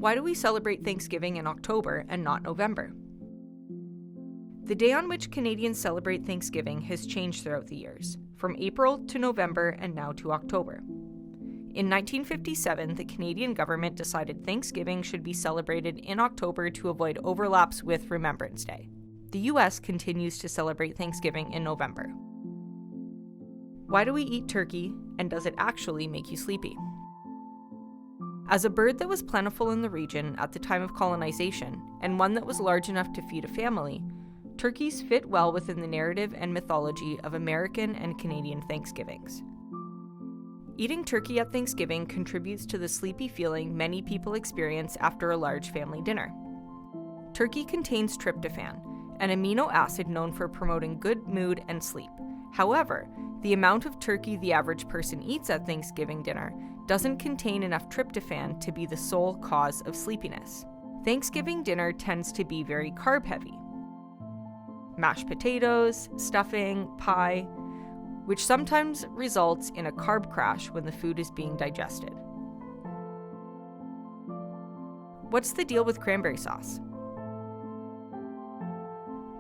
Why do we celebrate Thanksgiving in October and not November? The day on which Canadians celebrate Thanksgiving has changed throughout the years, from April to November and now to October. In 1957, the Canadian government decided Thanksgiving should be celebrated in October to avoid overlaps with Remembrance Day. The US continues to celebrate Thanksgiving in November. Why do we eat turkey, and does it actually make you sleepy? As a bird that was plentiful in the region at the time of colonization, and one that was large enough to feed a family, turkeys fit well within the narrative and mythology of American and Canadian Thanksgivings. Eating turkey at Thanksgiving contributes to the sleepy feeling many people experience after a large family dinner. Turkey contains tryptophan, an amino acid known for promoting good mood and sleep. However, the amount of turkey the average person eats at Thanksgiving dinner doesn't contain enough tryptophan to be the sole cause of sleepiness. Thanksgiving dinner tends to be very carb-heavy. Mashed potatoes, stuffing, pie, which sometimes results in a carb crash when the food is being digested. What's the deal with cranberry sauce?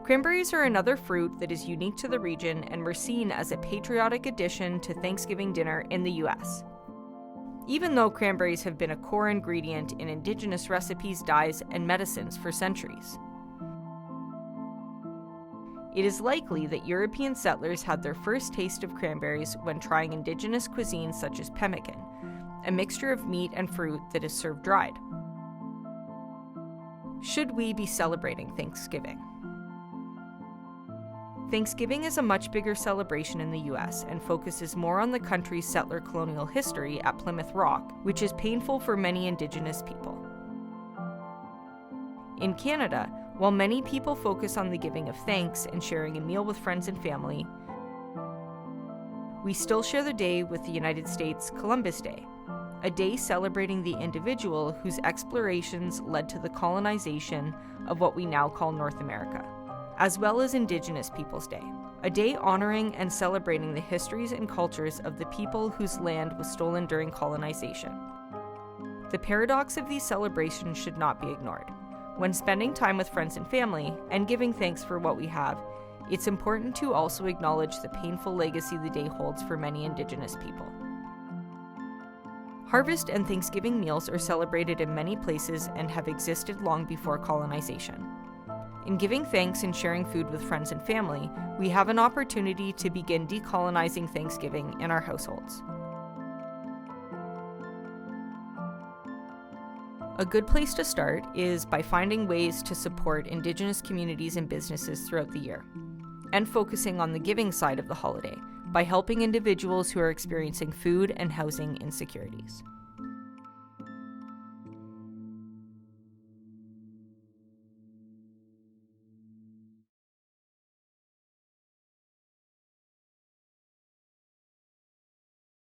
Cranberries are another fruit that is unique to the region and were seen as a patriotic addition to Thanksgiving dinner in the US. Even though cranberries have been a core ingredient in Indigenous recipes, dyes, and medicines for centuries. It is likely that European settlers had their first taste of cranberries when trying Indigenous cuisines such as pemmican, a mixture of meat and fruit that is served dried. Should we be celebrating Thanksgiving? Thanksgiving is a much bigger celebration in the US and focuses more on the country's settler colonial history at Plymouth Rock, which is painful for many Indigenous people. In Canada, while many people focus on the giving of thanks and sharing a meal with friends and family, we still share the day with the United States Columbus Day, a day celebrating the individual whose explorations led to the colonization of what we now call North America, as well as Indigenous Peoples Day, a day honoring and celebrating the histories and cultures of the people whose land was stolen during colonization. The paradox of these celebrations should not be ignored. When spending time with friends and family, and giving thanks for what we have, it's important to also acknowledge the painful legacy the day holds for many Indigenous people. Harvest and Thanksgiving meals are celebrated in many places and have existed long before colonization. In giving thanks and sharing food with friends and family, we have an opportunity to begin decolonizing Thanksgiving in our households. A good place to start is by finding ways to support Indigenous communities and businesses throughout the year, and focusing on the giving side of the holiday by helping individuals who are experiencing food and housing insecurities.